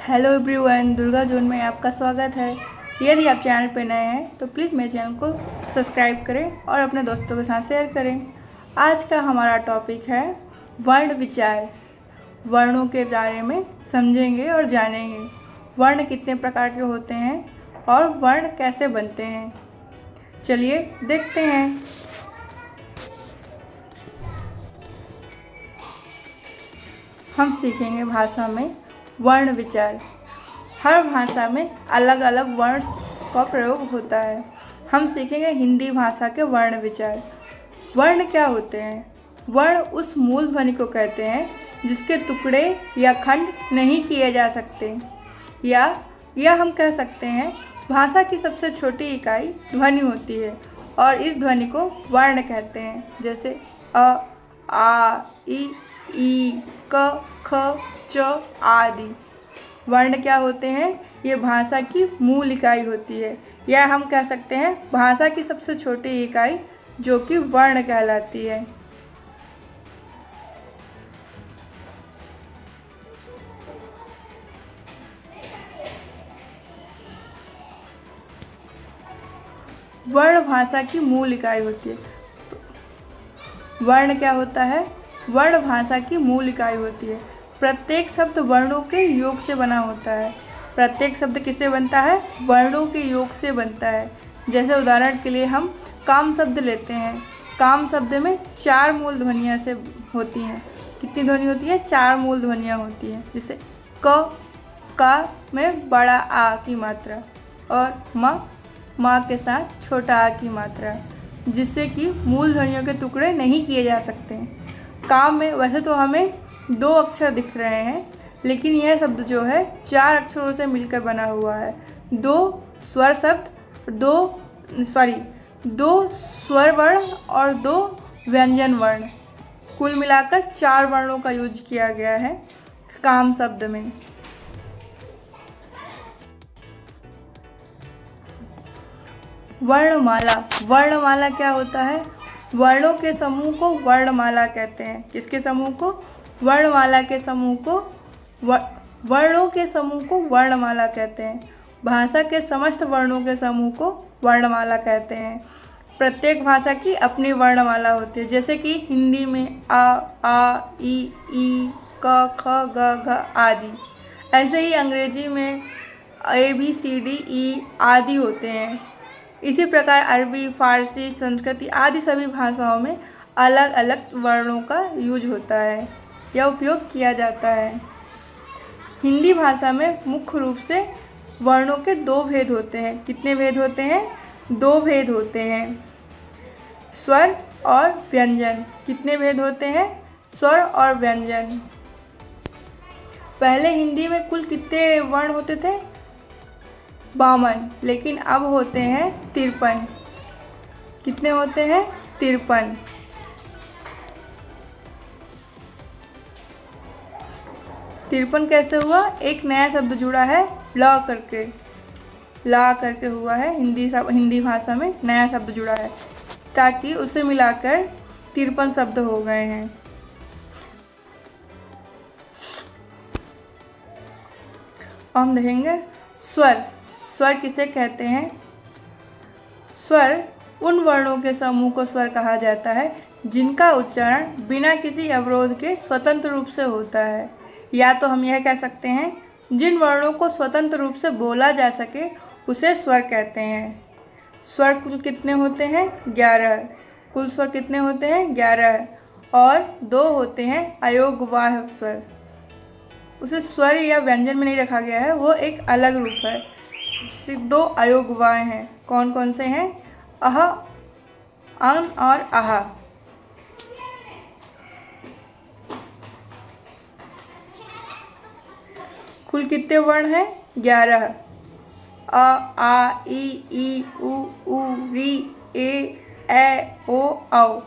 Hello everyone, Durga zone में आपका स्वागत है। यदि आप चैनल पर नए हैं तो प्लीज़ मेरे चैनल को सब्सक्राइब करें और अपने दोस्तों के साथ शेयर करें। आज का हमारा टॉपिक है वर्ण विचार। वर्णों के बारे में समझेंगे और जानेंगे। वर्ण कितने प्रकार के होते हैं और वर्ण कैसे बनते हैं, चलिए देखते हैं। हम सीखेंगे भाषा में वर्ण विचार। हर भाषा में अलग अलग वर्ण का प्रयोग होता है। हम सीखेंगे हिंदी भाषा के वर्ण विचार। वर्ण क्या होते हैं? वर्ण उस मूल ध्वनि को कहते हैं जिसके टुकड़े या खंड नहीं किए जा सकते, या हम कह सकते हैं भाषा की सबसे छोटी इकाई ध्वनि होती है और इस ध्वनि को वर्ण कहते हैं। जैसे अ, आ, ई, क, ख, च आदि। वर्ण क्या होते हैं? ये भाषा की मूल इकाई होती है, या हम कह सकते हैं भाषा की सबसे छोटी इकाई जो कि वर्ण कहलाती है। वर्ण भाषा की मूल इकाई होती है। वर्ण क्या होता है? वर्ण भाषा की मूल इकाई होती है। प्रत्येक शब्द वर्णों के योग से बना होता है। प्रत्येक शब्द किससे बनता है? वर्णों के योग से बनता है। जैसे उदाहरण के लिए हम काम शब्द लेते हैं। काम शब्द में 4 मूल ध्वनियाँ से होती हैं। कितनी ध्वनि होती है? 4 मूल ध्वनियाँ होती हैं। जैसे का में बड़ा आ की मात्रा और माँ के साथ छोटा आ की मात्रा, जिससे कि मूल ध्वनियों के टुकड़े नहीं किए जा सकते। काम में वैसे तो हमें 2 अक्षर दिख रहे हैं, लेकिन यह शब्द जो है 4 अक्षरों से मिलकर बना हुआ है। 2 स्वर शब्द, 2 स्वर वर्ण और 2 व्यंजन वर्ण, कुल मिलाकर 4 वर्णों का यूज किया गया है काम शब्द में। वर्णमाला। वर्णमाला क्या होता है? वर्णों के समूह को वर्णमाला कहते हैं। किसके समूह को? वर्णमाला के समूह को वर्णों के समूह को वर्णमाला कहते हैं। भाषा के समस्त वर्णों के समूह को वर्णमाला कहते हैं। प्रत्येक भाषा की अपनी वर्णमाला होती है। जैसे कि हिंदी में आ, ई, क, ख, ग, घ आदि। ऐसे ही अंग्रेजी में ABCD आदि होते हैं। इसी प्रकार अरबी, फारसी, संस्कृत आदि सभी भाषाओं में अलग अलग वर्णों का यूज होता है या उपयोग किया जाता है। हिंदी भाषा में मुख्य रूप से वर्णों के 2 भेद होते हैं। कितने भेद होते हैं? 2 भेद होते हैं। स्वर और व्यंजन। कितने भेद होते हैं? स्वर और व्यंजन। पहले हिंदी में कुल कितने वर्ण होते थे? 52, लेकिन अब होते हैं 53। कितने होते हैं? 53। तिरपन कैसे हुआ? एक नया शब्द जुड़ा है ला करके हुआ है। हिंदी भाषा में नया शब्द जुड़ा है, ताकि उसे मिलाकर 53 शब्द हो गए हैं। हम देखेंगे स्वर। स्वर किसे कहते हैं? स्वर उन वर्णों के समूह को स्वर कहा जाता है जिनका उच्चारण बिना किसी अवरोध के स्वतंत्र रूप से होता है। या तो हम यह कह सकते हैं जिन वर्णों को स्वतंत्र रूप से बोला जा सके उसे स्वर कहते हैं। स्वर कुल कितने होते हैं? 11। कुल स्वर कितने होते हैं? 11। और 2 होते हैं अयोगवाह स्वर। उसे स्वर या व्यंजन में नहीं रखा गया है, वो एक अलग रूप है। 2 अयोगवाह हैं। कौन कौन से हैं? अह, अन और आहा। कुल कितने वर्ण हैं? 11। अ, आ, ई, उ, री, ए, ओ, औ।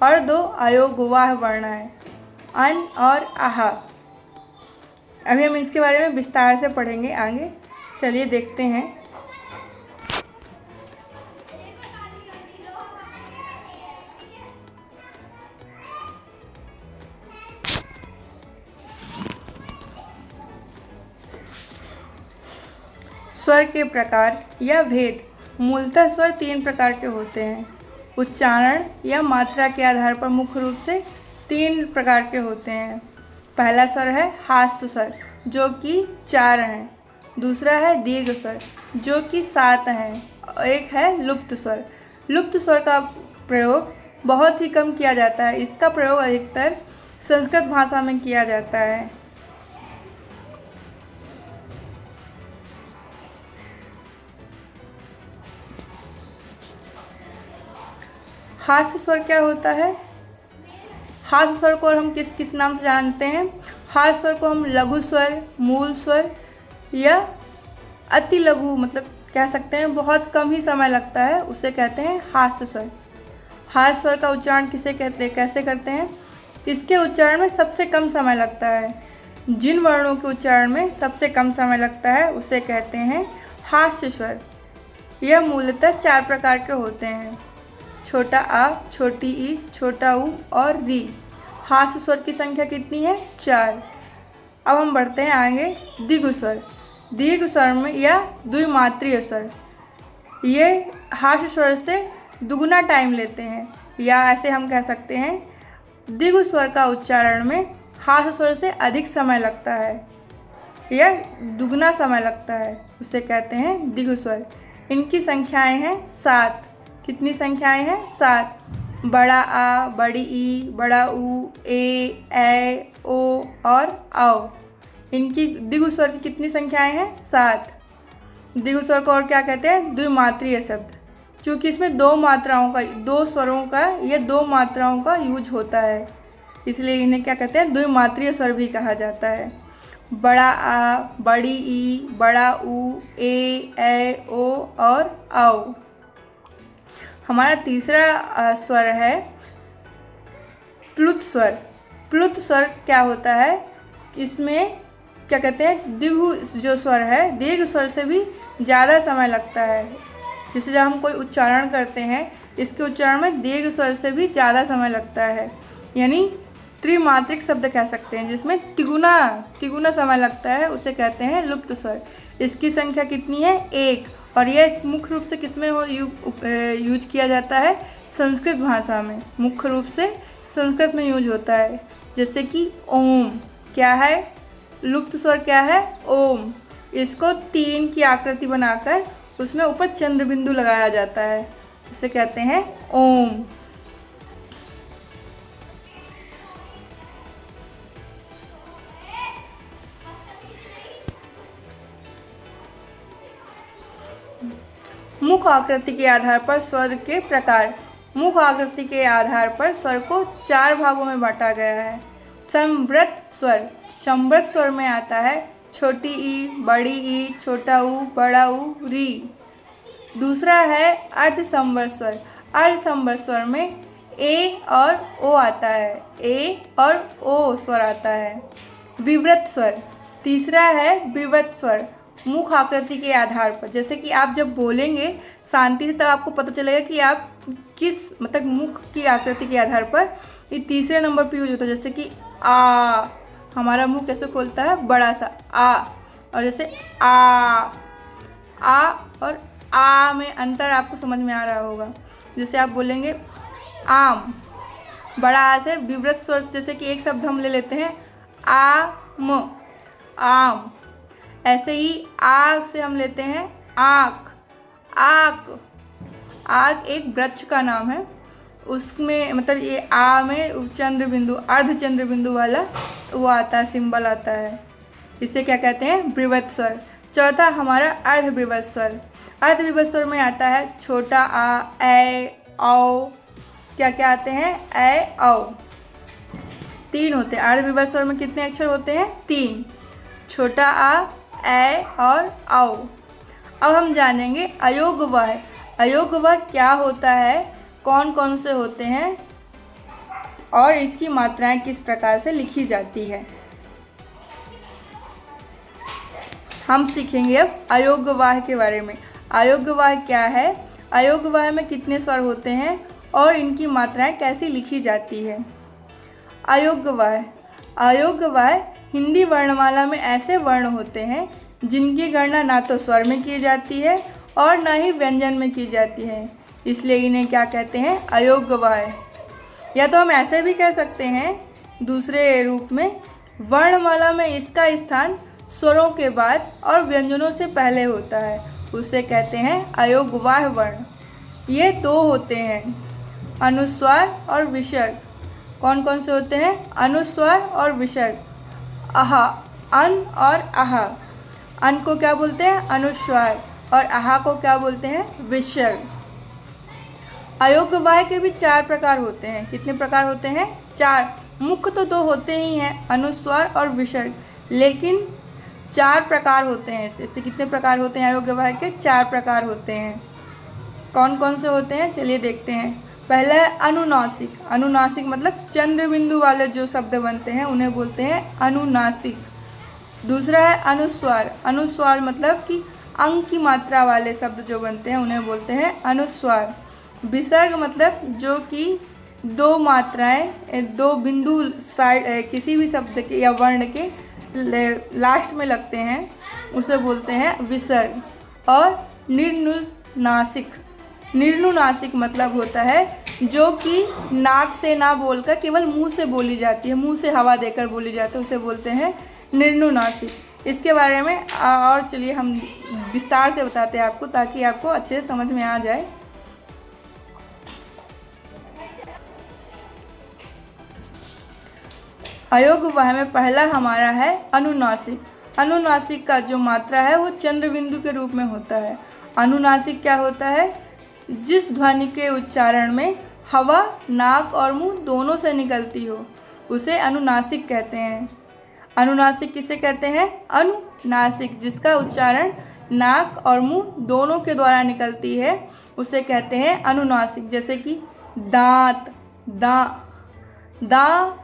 और 2 अयोगवाह वर्ण हैं, अन और आहा। अभी हम इसके बारे में विस्तार से पढ़ेंगे आगे। चलिए देखते हैं। स्वर के प्रकार या भेद। मूलतः स्वर 3 प्रकार के होते हैं। उच्चारण या मात्रा के आधार पर मुख्य रूप से 3 प्रकार के होते हैं। पहला स्वर है हास्य स्वर जो कि 4 हैं। दूसरा है दीर्घ स्वर जो कि 7 हैं। एक है लुप्त स्वर। लुप्त स्वर का प्रयोग बहुत ही कम किया जाता है। इसका प्रयोग अधिकतर संस्कृत भाषा में किया जाता है। हास्य स्वर क्या होता है? हास्य स्वर को हम किस किस नाम से जानते हैं? हास्य स्वर को हम लघु स्वर, मूल स्वर या अति लघु मतलब कह सकते हैं, बहुत कम ही समय लगता है, उसे कहते हैं हास्य स्वर। हास्य स्वर का उच्चारण किसे कहते हैं, कैसे करते हैं? इसके उच्चारण में सबसे कम समय लगता है। जिन वर्णों के उच्चारण में सबसे कम समय लगता है उसे कहते हैं हास्य स्वर। यह मूलतः 4 प्रकार के होते हैं। छोटा आ, छोटी ई, छोटा ऊ और री। हास्य स्वर की संख्या कितनी है? 4। अब हम बढ़ते हैं आगे दीर्घ स्वर। दीर्घ स्वर में या द्विमात्रीय स्वर, ये हास्य स्वर से दुगुना टाइम लेते हैं, या ऐसे हम कह सकते हैं दीर्घ स्वर का उच्चारण में हास्य स्वर से अधिक समय लगता है या दुगना समय लगता है, उसे कहते हैं दीर्घ स्वर। इनकी संख्याएं हैं 7। कितनी संख्याएं हैं? 7। बड़ा आ, बड़ी ई, बड़ा ऊ, ए, ओ और औ। इनकी दीर्घ स्वर की कितनी संख्याएं हैं? 7। दीर्घ स्वर को और क्या कहते हैं? द्विमात्रीय शब्द। क्योंकि इसमें 2 मात्राओं का, 2 स्वरों का या 2 मात्राओं का यूज होता है, इसलिए इन्हें क्या कहते हैं? द्विमात्रीय स्वर भी कहा जाता है। बड़ा आ, बड़ी ई, बड़ा ऊ, ए, ओ और औ। हमारा तीसरा स्वर है प्लुत स्वर। प्लुत स्वर क्या होता है? इसमें क्या कहते हैं? दीर्घ जो स्वर है, दीर्घ स्वर से भी ज़्यादा समय लगता है। जैसे जब हम कोई उच्चारण करते हैं, इसके उच्चारण में दीर्घ स्वर से भी ज़्यादा समय लगता है, यानी त्रिमात्रिक शब्द कह सकते हैं, जिसमें तिगुना समय लगता है, उसे कहते हैं लुप्त स्वर। इसकी संख्या कितनी है? 1। और यह मुख्य रूप से किसमें यूज किया जाता है? संस्कृत भाषा में। मुख्य रूप से संस्कृत में यूज होता है। जैसे कि ओम क्या है? लुप्त स्वर क्या है? ओम। इसको 3 की आकृति बनाकर उसमें ऊपर चंद्र बिंदु लगाया जाता है, इसे कहते हैं ओम। मुख आकृति के आधार पर स्वर के प्रकार। मुख आकृति के आधार पर स्वर को 4 भागों में बांटा गया है। संवृत स्वर। संवृत स्वर में आता है छोटी ई, बड़ी ई, छोटा ऊ, बड़ा ऊ, री। दूसरा है अर्धसंवृत स्वर। अर्धसंवृत स्वर में ए और ओ आता है, ए और ओ स्वर आता है। विवृत स्वर। तीसरा है विवृत स्वर। मुख आकृति के आधार पर, जैसे कि आप जब बोलेंगे शांति से, तब आपको पता चलेगा कि आप किस मतलब मुख की आकृति के आधार पर ये तीसरे नंबर पर यूज होता है। जैसे कि आ, हमारा मुंह कैसे खोलता है? बड़ा सा आ। और जैसे आ और आ में अंतर आपको समझ में आ रहा होगा। जैसे आप बोलेंगे आम, बड़ा आ से विवृत स्वर, जैसे कि एक शब्द हम ले लेते हैं आम। ऐसे ही आग से हम लेते हैं आँख, आग एक वृक्ष का नाम है, उसमें मतलब ये आ में चंद्र बिंदु, अर्ध चंद्र बिंदु वाला वो आता है, सिंबल आता है, इसे क्या कहते हैं? विवृत स्वर। चौथा हमारा अर्धविवृत स्वर। अर्धविवृत स्वर में आता है छोटा आ, ए, औ। क्या आते हैं? ए, औ। 3 होते हैं। अर्धविवृत स्वर में कितने अक्षर होते हैं? 3। छोटा आ, ए और औ। अब हम जानेंगे अयोग्यवह। अयोग्यवह क्या होता है, कौन कौन से होते हैं और इसकी मात्राएं किस प्रकार से लिखी जाती है, हम सीखेंगे अब अयोग्यवाह के बारे में। अयोग्यवाह क्या है, अयोग्यवाह में कितने स्वर होते हैं और इनकी मात्राएं कैसी लिखी जाती है। अयोग्यवाह हिंदी वर्णमाला में ऐसे वर्ण होते हैं जिनकी गणना ना तो स्वर में की जाती है और ना ही व्यंजन में की जाती है, इसलिए इन्हें क्या कहते हैं, अयोग्यवाह। या तो हम ऐसे भी कह सकते हैं दूसरे रूप में, वर्णमाला में इसका स्थान स्वरों के बाद और व्यंजनों से पहले होता है, उसे कहते हैं अयोग्यवाह वर्ण। ये दो होते हैं, अनुस्वार और विसर्ग। कौन कौन से होते हैं, अनुस्वार और विसर्ग। आहा, अन और आहा। अन को क्या बोलते हैं, अनुस्वार, और आहा को क्या बोलते हैं, विसर्ग। अयोग्यवाह के भी 4 प्रकार होते हैं। कितने प्रकार होते हैं, 4। मुख्य तो 2 होते ही हैं, अनुस्वार और विसर्ग, लेकिन 4 प्रकार होते हैं। इससे कितने प्रकार होते हैं, अयोग्यवाह के 4 प्रकार होते हैं। कौन कौन से होते हैं, चलिए देखते हैं। पहला है अनुनासिक। अनुनासिक मतलब चंद्र बिंदु वाले जो शब्द बनते हैं उन्हें बोलते हैं अनुनासिक। दूसरा है अनुस्वार। अनुस्वार मतलब कि अंक की मात्रा वाले शब्द जो बनते हैं उन्हें बोलते हैं अनुस्वार। विसर्ग मतलब जो कि 2 मात्राएं 2 बिंदु साइड किसी भी शब्द के या वर्ण के लास्ट में लगते हैं, उसे बोलते हैं विसर्ग। और निर्नुनासिक। निर्नुनासिक मतलब होता है जो कि नाक से ना बोलकर केवल मुंह से बोली जाती है, मुंह से हवा देकर बोली जाती है, उसे बोलते हैं निर्नुनासिक। इसके बारे में और चलिए हम विस्तार से बताते हैं आपको, ताकि आपको अच्छे से समझ में आ जाए। अयोग्यवाह में पहला हमारा है अनुनासिक। अनुनासिक का जो मात्रा है वो चंद्र बिंदु के रूप में होता है। अनुनासिक क्या होता है, जिस ध्वनि के उच्चारण में हवा नाक और मुंह दोनों से निकलती हो, उसे अनुनासिक कहते हैं। अनुनासिक किसे कहते हैं, अनुनासिक जिसका उच्चारण नाक और मुंह दोनों के द्वारा निकलती है, उसे कहते हैं अनुनासिक। जैसे कि दांत, दांत,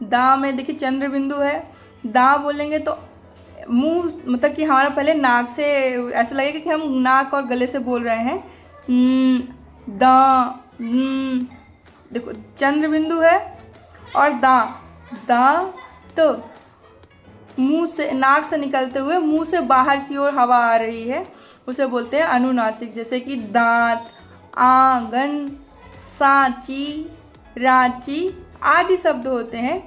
दा में देखिए चंद्र बिंदु है, दा बोलेंगे तो मुंह मतलब कि हमारा पहले नाक से ऐसा लगेगा कि हम नाक और गले से बोल रहे हैं। दा, देखो चंद्र बिंदु है और दा तो मुंह से नाक से निकलते हुए मुंह से बाहर की ओर हवा आ रही है, उसे बोलते हैं अनुनासिक। जैसे कि दांत, आंगन, सांची, रांची आदि शब्द होते हैं।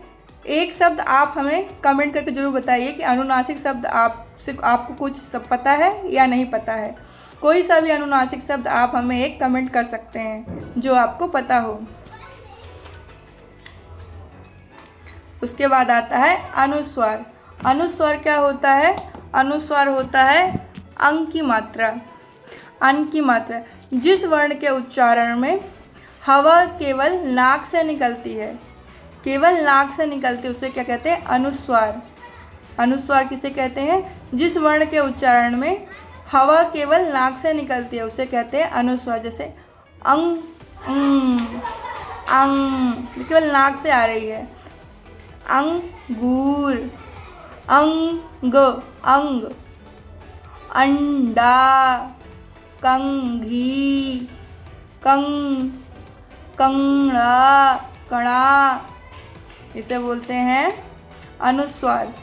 एक शब्द आप हमें कमेंट करके जरूर बताइए कि अनुनासिक शब्द आपको कुछ सब पता है या नहीं पता है। कोई सा भी अनुनासिक शब्द आप हमें एक कमेंट कर सकते हैं जो आपको पता हो। उसके बाद आता है अनुस्वार। अनुस्वार क्या होता है, अनुस्वार होता है अंक की मात्रा। अंक की मात्रा जिस वर्ण के उच्चारण में हवा केवल नाक से निकलती है, केवल नाक से निकलती है, उसे क्या कहते हैं, अनुस्वार। अनुस्वार किसे कहते हैं, जिस वर्ण के उच्चारण में हवा केवल नाक से निकलती है, उसे कहते हैं अनुस्वार। जैसे अंग, अंग केवल नाक से आ रही है। अंगूर, अंग, अंग, अंडा, कंघी, कंगड़ा, कणा, इसे बोलते हैं अनुस्वार।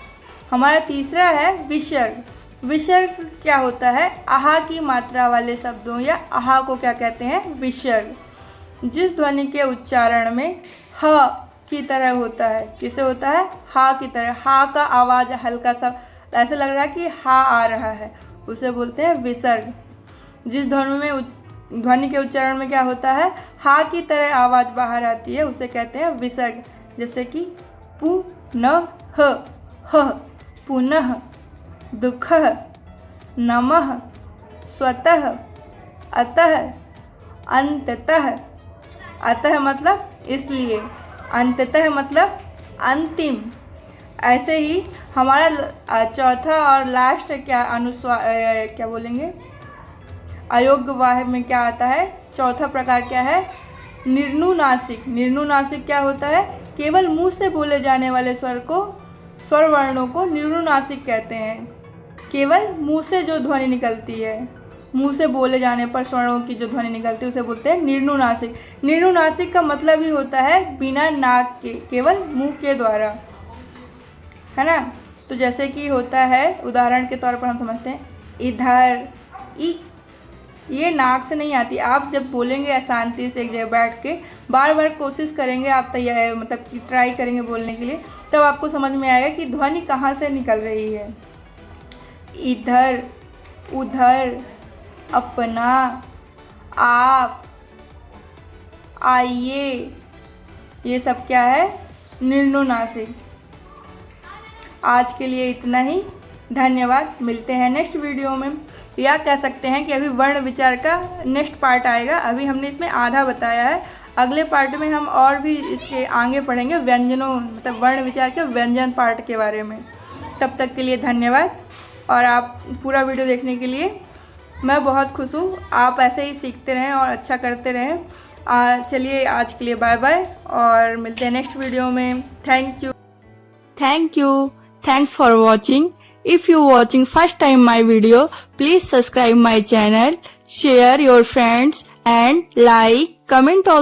हमारा तीसरा है विसर्ग। विसर्ग क्या होता है, आहा की मात्रा वाले शब्दों या आहा को क्या कहते हैं, विसर्ग। जिस ध्वनि के उच्चारण में ह की तरह होता है, किसे होता है, हा की तरह, हा का आवाज़ हल्का सा ऐसा लग रहा है कि हा आ रहा है, उसे बोलते हैं विसर्ग। जिस ध्वनि के उच्चारण में क्या होता है, हा की तरह आवाज़ बाहर आती है, उसे कहते हैं विसर्ग। जैसे कि पुनः, ह, पुनः, दुःखः, नमः, स्वतः, अतः, अंततः। अतः मतलब इसलिए, अंततः मतलब अंतिम। ऐसे ही हमारा चौथा और लास्ट क्या अनुस्वार क्या बोलेंगे, अयोग्यवाह में क्या आता है, चौथा प्रकार क्या है, निर्नुनासिक। निर्नुनासिक क्या होता है, केवल मुंह से बोले जाने वाले स्वर वर्णों को निर्नुनासिक कहते हैं। केवल मुंह से जो ध्वनि निकलती है, मुंह से बोले जाने पर स्वरों की जो ध्वनि निकलती है, उसे बोलते हैं निर्नुनासिक। निर्नुनासिक का मतलब ही होता है बिना नाक के, केवल मुंह के द्वारा। है ना। तो जैसे कि होता है, उदाहरण के तौर पर हम समझते हैं इधर, ये नाक से नहीं आती। आप जब बोलेंगे शांति से एक जगह बैठ के, बार बार कोशिश करेंगे आप, तैयार मतलब कि ट्राई करेंगे बोलने के लिए, तब आपको समझ में आएगा कि ध्वनि कहाँ से निकल रही है। इधर, उधर, अपना, आप, आइए, ये सब क्या है, निर्नुनासिक। आज के लिए इतना ही, धन्यवाद। मिलते हैं नेक्स्ट वीडियो में, या कह सकते हैं कि अभी वर्ण विचार का नेक्स्ट पार्ट आएगा। अभी हमने इसमें आधा बताया है, अगले पार्ट में हम और भी इसके आगे पढ़ेंगे व्यंजनों, मतलब वर्ण विचार के व्यंजन पार्ट के बारे में। तब तक के लिए धन्यवाद, और आप पूरा वीडियो देखने के लिए मैं बहुत खुश हूँ। आप ऐसे ही सीखते रहें और अच्छा करते रहें। चलिए आज के लिए बाय बाय, और मिलते हैं नेक्स्ट वीडियो में। Thank you, thanks for watching. If you watching first time my video, please subscribe my channel, share your friends and like, comment also.